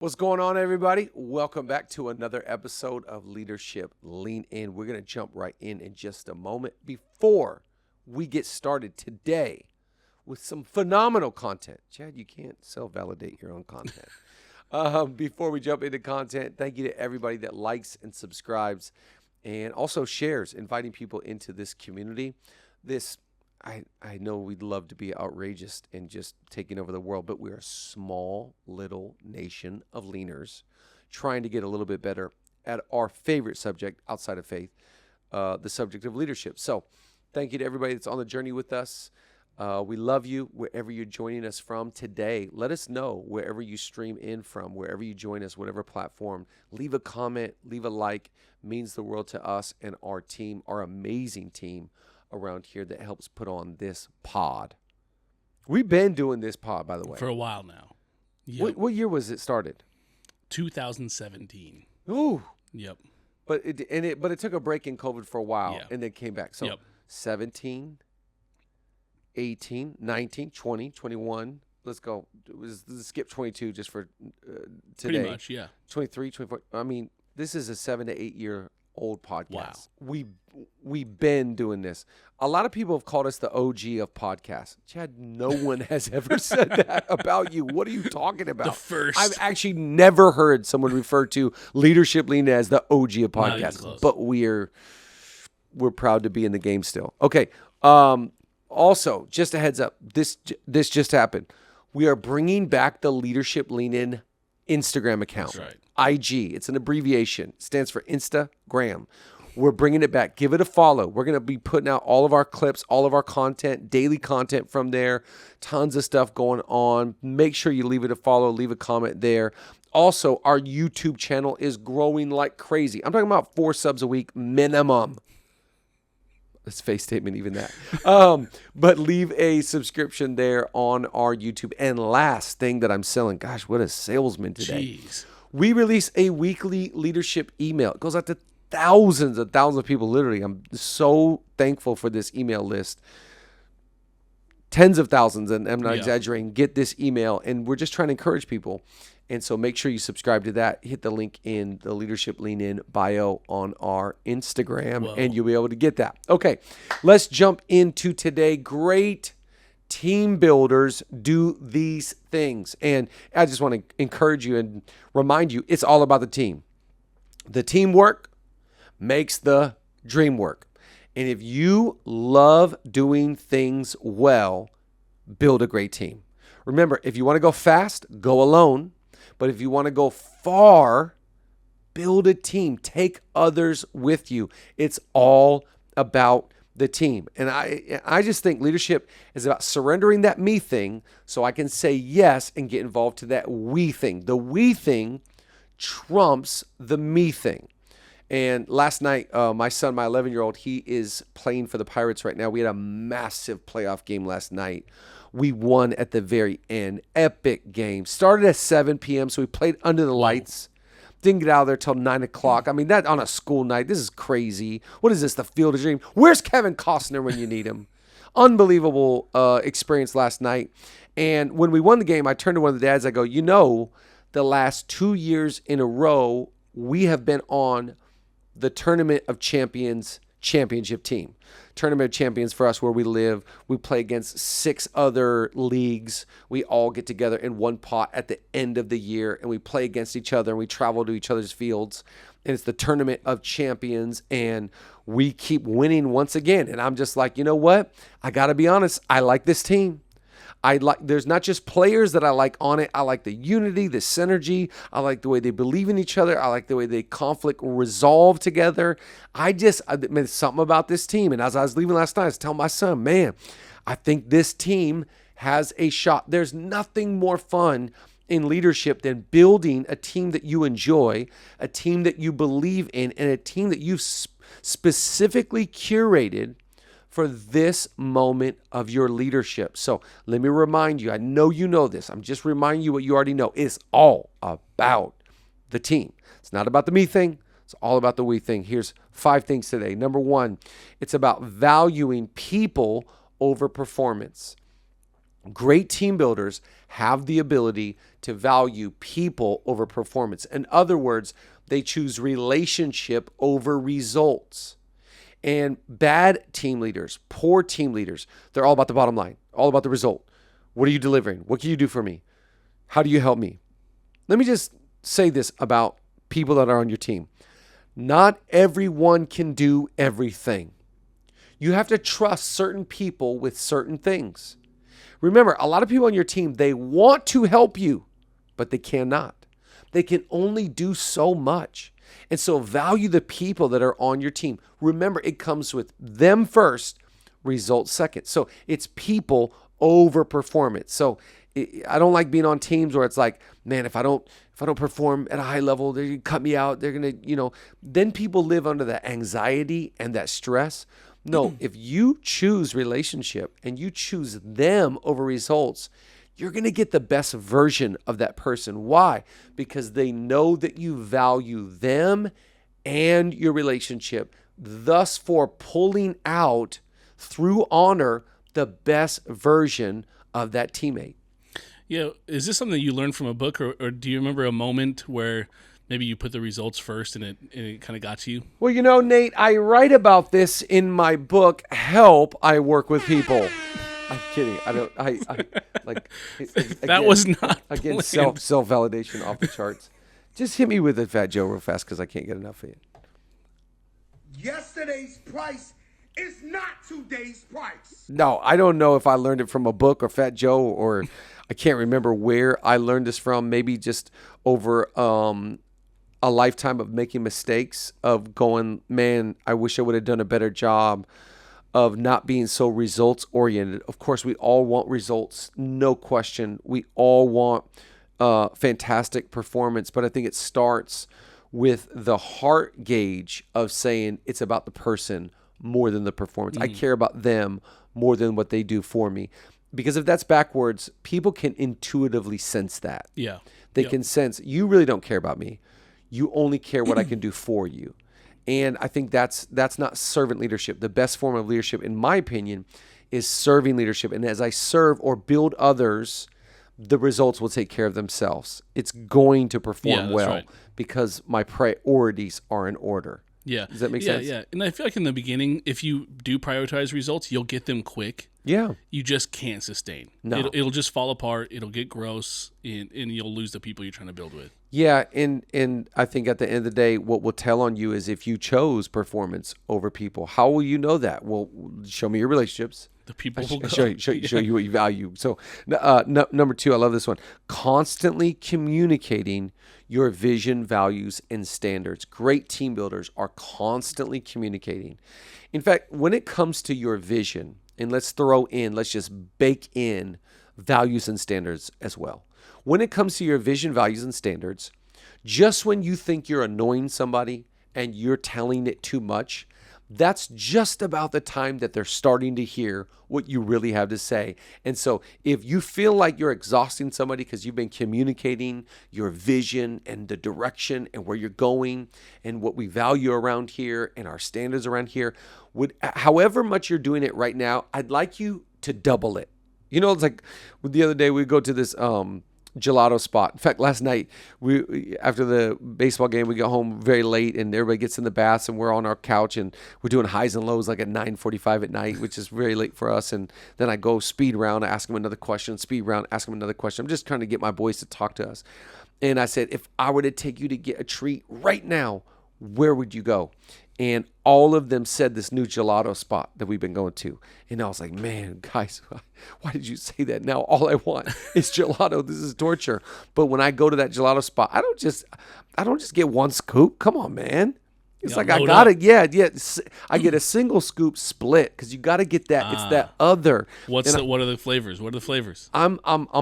What's going on, everybody? Welcome back to another episode of Leadership Lean In. We're going to jump right in just a moment. Before we get started today with some phenomenal content. Chad, you can't self-validate your own content. Before we jump into content, thank you to everybody that likes and subscribes and also shares, inviting people into this community. I know we'd love to be outrageous and just taking over the world, but we're a small little nation of leaners trying to get a little bit better at our favorite subject outside of faith, the subject of leadership. So thank you to everybody that's on the journey with us. We love you wherever you're joining us from today. Let us know wherever you stream in from, wherever you join us, whatever platform. Leave a comment, leave a like. Means the world to us and our team, our amazing team around here that helps put on this pod. We've been doing this pod, by the way, for a while now. Yep. What year was it started? 2017. Ooh. Yep. But it took a break in COVID for a while and then came back. So Yep. 17, 18, 19, 20, 21. Let's go. Let's skip 22 just for today. Pretty much, yeah. 23, 24. I mean, this is a 7 to 8 year old podcast. Wow. We've been doing this. A lot of people have called us the OG of podcasts. Chad, no one has ever said that about you. What are you talking about? The first. I've actually never heard someone refer to Leadership Lean as the OG of Not even podcasts. close. But we're proud to be in the game still. Okay. Also, just a heads up. This just happened. We are bringing back the Leadership Lean In Instagram account. That's right. IG. It's an abbreviation. It stands for Instagram. We're bringing it back. Give it a follow. We're going to be putting out all of our clips, all of our content, daily content from there. Tons of stuff going on. Make sure you leave it a follow, leave a comment there. Also, our YouTube channel is growing like crazy. I'm talking about 4 subs a week minimum. It's face statement, even that. But leave a subscription there on our YouTube. And last thing that I'm selling, gosh, what a salesman today. Jeez. We release a weekly leadership email. It goes out to thousands of people, literally. I'm so thankful for this email list. Tens of thousands, and I'm not exaggerating, get this email. And we're just trying to encourage people. And so make sure you subscribe to that. Hit the link in the Leadership Lean In bio on our Instagram, and you'll be able to get that. Okay, let's jump into today. Great team builders do these things. And I just want to encourage you and remind you, it's all about the team. The teamwork makes the dream work. And if you love doing things well, build a great team. Remember, if you want to go fast, go alone. But if you want to go far, build a team. Take others with you. It's all about the team. And I just think leadership is about surrendering that me thing so I can say yes and get involved to that we thing. The we thing trumps the me thing. And last night, my son, my 11-year-old, he is playing for the Pirates right now. We had a massive playoff game last night. We won at the very end. Epic game. Started at 7 p.m., so we played under the lights. Didn't get out of there till 9 o'clock. I mean, that on a school night, this is crazy. What is this, the Field of Dreams? Where's Kevin Costner when you need him? Unbelievable experience last night. And when we won the game, I turned to one of the dads. I go, the last 2 years in a row, we have been on the Tournament of Champions championship team. Tournament of Champions for us where we live. We play against 6 other leagues. We all get together in one pot at the end of the year, and we play against each other, and we travel to each other's fields. And it's the Tournament of Champions, and we keep winning once again. And I'm just like, you know what? I got to be honest. I like this team. There's not just players that I like on it. I like the unity, the synergy. I like the way they believe in each other. I like the way they conflict resolve together. There's something about this team. And as I was leaving last night, I was telling my son, man, I think this team has a shot. There's nothing more fun in leadership than building a team that you enjoy, a team that you believe in, and a team that you've specifically curated for this moment of your leadership. So let me remind you, I know you know this. I'm just reminding you what you already know. It's all about the team. It's not about the me thing. It's all about the we thing. Here's 5 things today. Number 1, it's about valuing people over performance. Great team builders have the ability to value people over performance. In other words, they choose relationship over results. And bad team leaders, poor team leaders, they're all about the bottom line, all about the result. What are you delivering? What can you do for me? How do you help me? Let me just say this about people that are on your team. Not everyone can do everything. You have to trust certain people with certain things. Remember, a lot of people on your team, they want to help you, but they cannot. They can only do so much. And so value the people that are on your team. Remember, it comes with them first, results second. So it's people over performance. So I don't like being on teams where it's like, man, if I don't perform at a high level, they're going to cut me out. They're going to, then people live under that anxiety and that stress. No, if you choose relationship and you choose them over results, you're going to get the best version of that person. Why? Because they know that you value them and your relationship, thus for pulling out through honor the best version of that teammate. Yeah. Is this something you learned from a book, or do you remember a moment where maybe you put the results first and it kind of got to you? Well, Nate, I write about this in my book, Help, I Work with People. I'm kidding. That was not again, planned. self-validation off the charts. Just hit me with it, Fat Joe, real fast, because I can't get enough of it. Yesterday's price is not today's price. No, I don't know if I learned it from a book or Fat Joe, or I can't remember where I learned this from. Maybe just over a lifetime of making mistakes, of going, man, I wish I would have done a better job of not being so results oriented. Of course, we all want results, no question. We all want fantastic performance, but I think it starts with the heart gauge of saying it's about the person more than the performance. I care about them more than what they do for me. Because if that's backwards, people can intuitively sense that. Yeah. They can sense, you really don't care about me. You only care what I can do for you. And I think that's not servant leadership. The best form of leadership, in my opinion, is serving leadership. And as I serve or build others, the results will take care of themselves. It's going to perform well because my priorities are in order. Yeah. Does that make sense? Yeah. And I feel like in the beginning, if you do prioritize results, you'll get them quick. Yeah. You just can't sustain. No. It'll just fall apart. It'll get gross, and you'll lose the people you're trying to build with. Yeah, and I think at the end of the day, what will tell on you is if you chose performance over people. How will you know that? Well, show me your relationships. The people will show you what you value. So number 2, I love this one. Constantly communicating your vision, values, and standards. Great team builders are constantly communicating. In fact, when it comes to your vision, and let's just bake in values and standards as well. When it comes to your vision, values, and standards, just when you think you're annoying somebody and you're telling it too much, that's just about the time that they're starting to hear what you really have to say. And so if you feel like you're exhausting somebody because you've been communicating your vision and the direction and where you're going and what we value around here and our standards around here, however much you're doing it right now, I'd like you to double it. It's like the other day we go to this gelato spot. In fact, last night after the baseball game, we got home very late and everybody gets in the baths and we're on our couch and we're doing highs and lows like at 9:45 at night, which is very late for us. And then I go speed round, I ask them another question, speed round, ask them another question. I'm just trying to get my boys to talk to us. And I said, if I were to take you to get a treat right now, where would you go? And all of them said this new gelato spot that we've been going to. And I was like, man, guys, why did you say that? Now all I want is gelato. This is torture. But when I go to that gelato spot, I don't just get one scoop. Come on, man. It's like I got it. Yeah. I get a single scoop split because you got to get that. It's that other. What are the flavors? What are the flavors? I'm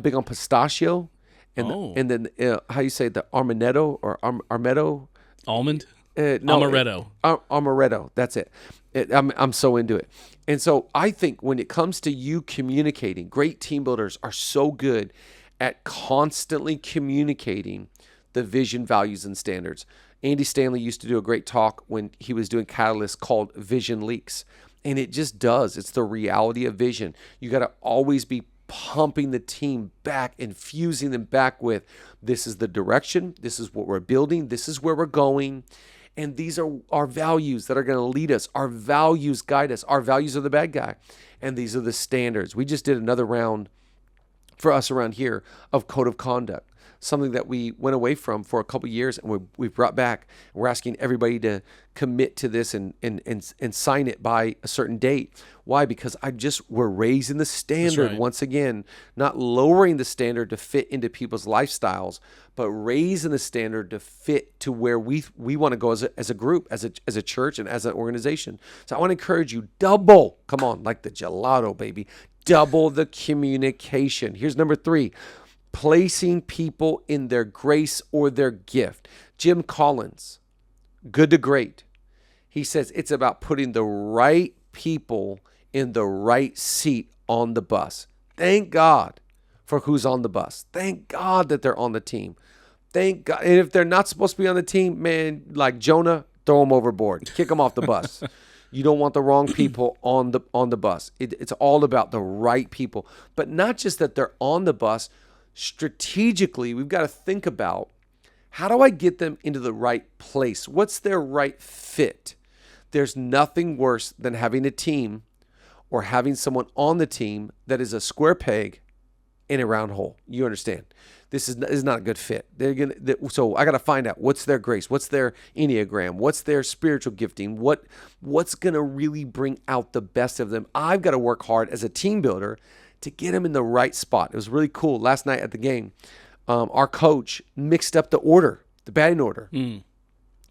big on pistachio, and then how you say the armanetto or armetto? Almond. No, amaretto. Amaretto. That's it. I'm so into it. And so I think when it comes to you communicating, great team builders are so good at constantly communicating the vision, values, and standards. Andy Stanley used to do a great talk when he was doing Catalyst called Vision Leaks. And it just does. It's the reality of vision. You got to always be pumping the team back, infusing them back with, this is the direction, this is what we're building, this is where we're going, and these are our values that are going to lead us. Our values guide us. Our values are the bad guy, and these are the standards. We just did another round for us around here of code of conduct, something that we went away from for a couple of years, and we brought back. We're asking everybody to commit to this and sign it by a certain date. Why? Because we're raising the standard once again, not lowering the standard to fit into people's lifestyles, but raising the standard to fit to where we want to go as a group, as a church, and as an organization. So I want to encourage you, double, come on, like the gelato, baby, double the communication. Here's number 3. Placing people in their grace or their gift. Jim Collins, Good to Great. He says it's about putting the right people in the right seat on the bus. Thank God for who's on the bus. Thank God that they're on the team. Thank God. And if they're not supposed to be on the team, man, like Jonah, throw them overboard. Kick them off the bus. You don't want the wrong people on the bus. It's all about the right people. But not just that they're on the bus. Strategically, we've got to think about, how do I get them into the right place? What's their right fit? There's nothing worse than having a team or having someone on the team that is a square peg in a round hole. You understand? This is not a good fit. So I got to find out what's their grace, what's their Enneagram, what's their spiritual gifting, what's going to really bring out the best of them. I've got to work hard as a team builder to get them in the right spot. It was really cool. Last night at the game, our coach mixed up the batting order. I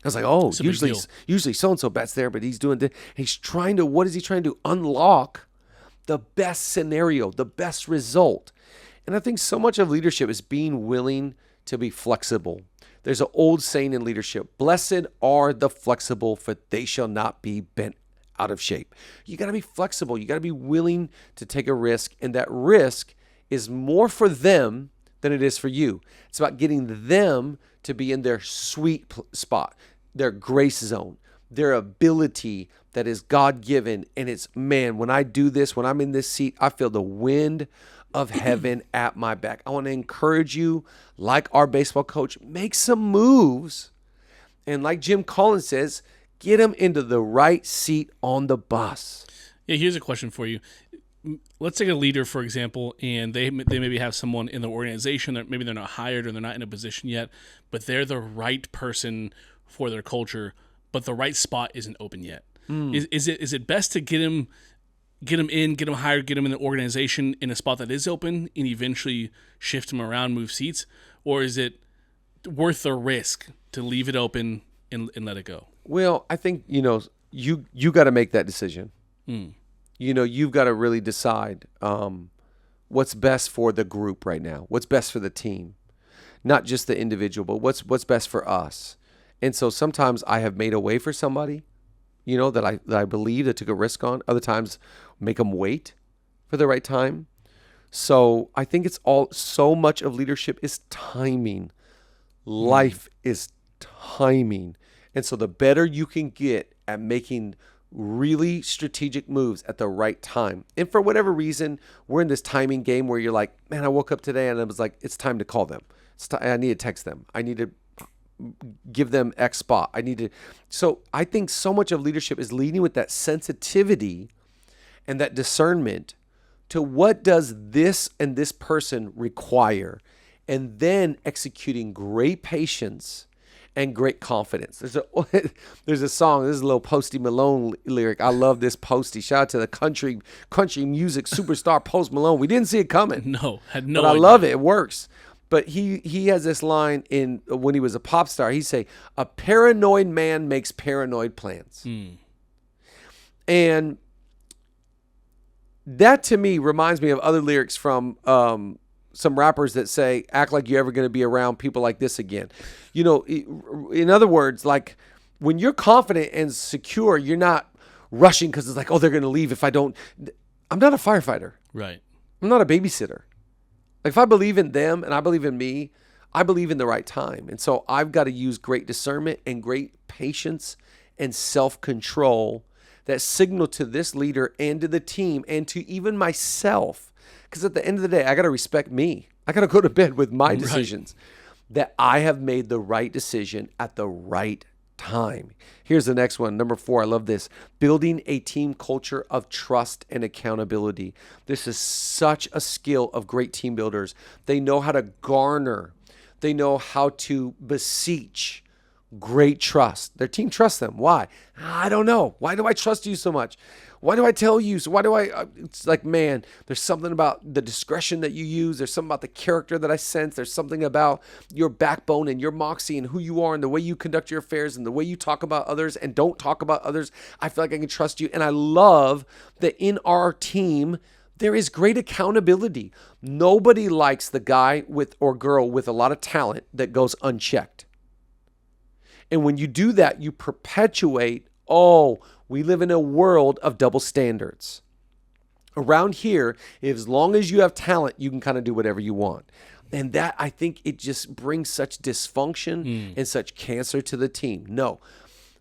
was like, oh, usually so-and-so bats there, but he's doing this. What is he trying to do? Unlock the best scenario, the best result. And I think so much of leadership is being willing to be flexible. There's an old saying in leadership, blessed are the flexible, for they shall not be bent out of shape. You got to be flexible. You got to be willing to take a risk. And that risk is more for them than it is for you. It's about getting them to be in their sweet spot, their grace zone, their ability that is God-given. And it's, man, when I do this, when I'm in this seat, I feel the wind of heaven at my back. I want to encourage you, like our baseball coach, make some moves. And like Jim Collins says, get them into the right seat on the bus. Yeah, here's a question for you. Let's take a leader, for example, and they maybe have someone in the organization that maybe they're not hired or they're not in a position yet, but they're the right person for their culture, but the right spot isn't open yet. Is it best to get them in, get them hired, get them in the organization in a spot that is open, and eventually shift them around, move seats, or is it worth the risk to leave it open and let it go? Well, I think, you got to make that decision. You've got to really decide what's best for the group right now, what's best for the team, not just the individual, but what's best for us. And so sometimes I have made a way for somebody, that I believe that took a risk on. Other times make them wait for the right time. So I think so much of leadership is timing. Life is timing. And so the better you can get at making really strategic moves at the right time. And for whatever reason, we're in this timing game where you're like, man, I woke up today and I was like, it's time to call them. I need to text them. I need to give them X spot. So I think so much of leadership is leading with that sensitivity and that discernment to what does this and this person require, and then executing great patience and great confidence. There's a song. This is a little Posty Malone lyric. I love this Posty. Shout out to the country music superstar Post Malone. We didn't see it coming. No, had no. But idea. I love it. It works. But he has this line when he was a pop star. He say, "A paranoid man makes paranoid plans," and that to me reminds me of other lyrics from some rappers that say, act like you're ever going to be around people like this again. In other words, like when you're confident and secure, you're not rushing because it's like, oh, they're going to leave if I don't. I'm not a firefighter. Right. I'm not a babysitter. Like if I believe in them and I believe in me, I believe in the right time. And so I've got to use great discernment and great patience and self-control that signal to this leader and to the team and to even myself. Because at the end of the day, I got to respect me. I got to go to bed with my decisions, that I have made the right decision at the right time. Here's the next one. Number 4. I love this. Building a team culture of trust and accountability. This is such a skill of great team builders. They know how to garner. They know how to beseech great trust. Their team trusts them. Why? I don't know. Why do I trust you so much? Why do I tell you? So why do I? It's like, man, there's something about the discretion that you use. There's something about the character that I sense. There's something about your backbone and your moxie and who you are and the way you conduct your affairs and the way you talk about others and don't talk about others. I feel like I can trust you. And I love that in our team, there is great accountability. Nobody likes the guy with or girl with a lot of talent that goes unchecked. And when you do that, you perpetuate, we live in a world of double standards. Around here, as long as you have talent, you can kind of do whatever you want. And that, I think it just brings such dysfunction and such cancer to the team. No.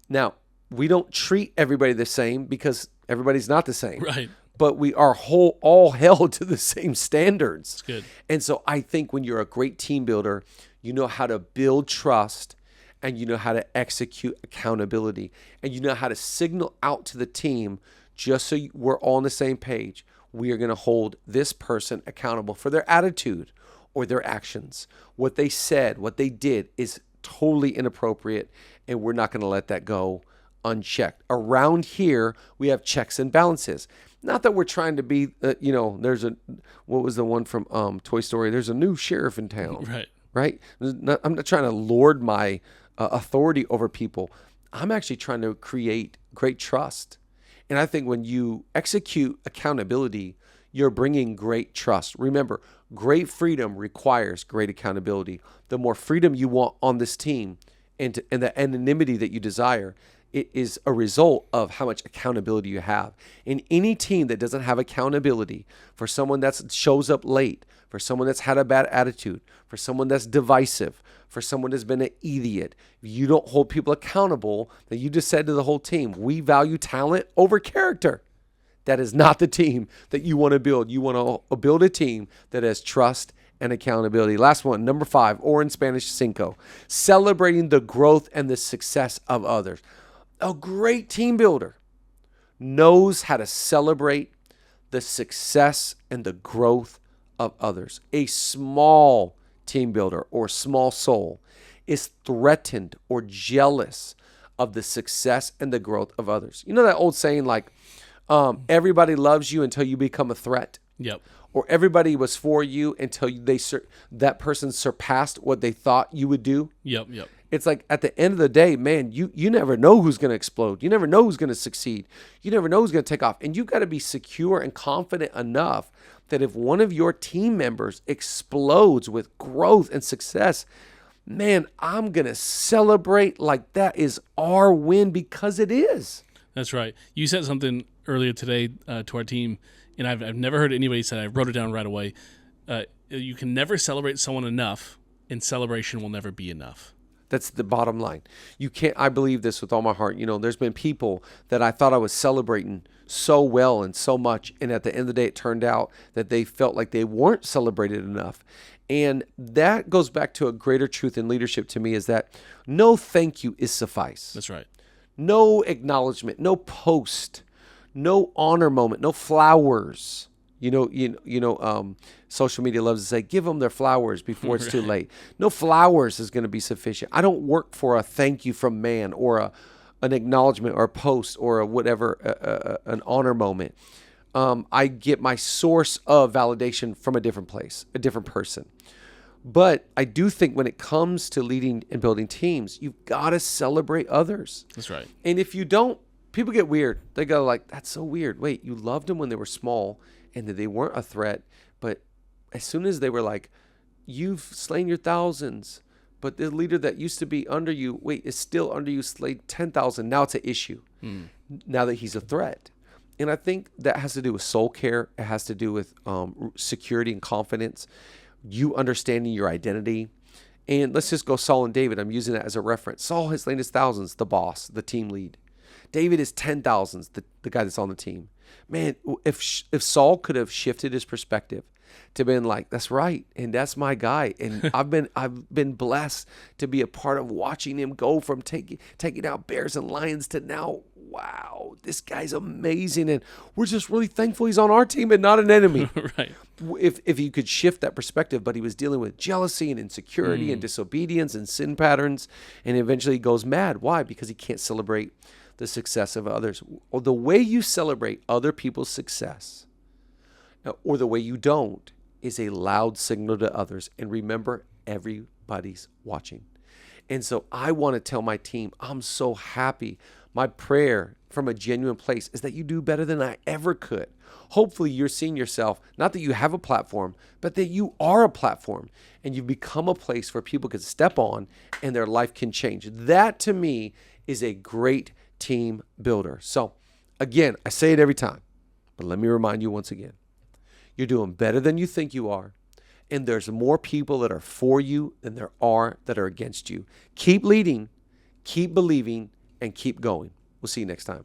Now, we don't treat everybody the same because everybody's not the same. Right. But we are all held to the same standards. That's good. And so I think when you're a great team builder, you know how to build trust, and you know how to execute accountability, and you know how to signal out to the team, just so we're all on the same page. We are going to hold this person accountable for their attitude or their actions. What they said, what they did is totally inappropriate, and we're not going to let that go unchecked. Around here, we have checks and balances. Not that we're trying to be, what was the one from Toy Story? There's a new sheriff in town. Right? I'm not trying to lord my authority over people. I'm actually trying to create great trust. And I think when you execute accountability, you're bringing great trust. Remember, great freedom requires great accountability. The more freedom you want on this team and the anonymity that you desire, it is a result of how much accountability you have. In any team that doesn't have accountability, for someone that shows up late, for someone that's had a bad attitude, for someone that's divisive, for someone that's been an idiot, if you don't hold people accountable, that you just said to the whole team, we value talent over character. That is not the team that you want to build. You want to build a team that has trust and accountability. Last one, number 5, or in Spanish, cinco, celebrating the growth and the success of others. A great team builder knows how to celebrate the success and the growth of others. A small team builder or small soul is threatened or jealous of the success and the growth of others. You know that old saying, like, everybody loves you until you become a threat. Yep. Or everybody was for you until that person surpassed what they thought you would do. Yep. It's like at the end of the day, man, you never know who's going to explode. You never know who's going to succeed. You never know who's going to take off. And you got to be secure and confident enough that if one of your team members explodes with growth and success, man, I'm going to celebrate like that is our win, because it is. That's right. You said something earlier today to our team, and I've never heard anybody say it. I wrote it down right away. You can never celebrate someone enough, and celebration will never be enough. That's the bottom line. You can't, I believe this with all my heart. You know, there's been people that I thought I was celebrating so well and so much, and at the end of the day, it turned out that they felt like they weren't celebrated enough. And that goes back to a greater truth in leadership to me, is that no thank you is suffice. That's right. No acknowledgement, no post, no honor moment, no flowers. Social media loves to say, give them their flowers before it's too late. No flowers is going to be sufficient. I don't work for a thank you from man or an acknowledgement or a post or an honor moment. I get my source of validation from a different place, a different person. But I do think when it comes to leading and building teams, you've got to celebrate others. That's right. And if you don't, people get weird. They go like, that's so weird. Wait, you loved them when they were small and that they weren't a threat. But as soon as they were like, you've slain your thousands, but the leader that used to be under you, is still under you, slayed 10,000. Now it's an issue. Now that he's a threat. And I think that has to do with soul care. It has to do with security and confidence. You understanding your identity. And let's just go Saul and David. I'm using that as a reference. Saul has slain his thousands, the boss, the team lead. David is 10,000s, the guy that's on the team. Man, if Saul could have shifted his perspective to being like, that's right, and that's my guy. And I've been blessed to be a part of watching him go from taking out bears and lions to now, wow, this guy's amazing, and we're just really thankful he's on our team and not an enemy. Right. If you could shift that perspective, but he was dealing with jealousy and insecurity and disobedience and sin patterns, and eventually he goes mad. Why? Because he can't celebrate the success of others. Or the way you celebrate other people's success, or the way you don't, is a loud signal to others. And remember, everybody's watching. And so I want to tell my team, I'm so happy. My prayer from a genuine place is that you do better than I ever could. Hopefully you're seeing yourself, not that you have a platform, but that you are a platform and you've become a place where people can step on and their life can change. That to me is a great team builder. So again, I say it every time, but let me remind you once again, you're doing better than you think you are. And there's more people that are for you than there are that are against you. Keep leading, keep believing, and keep going. We'll see you next time.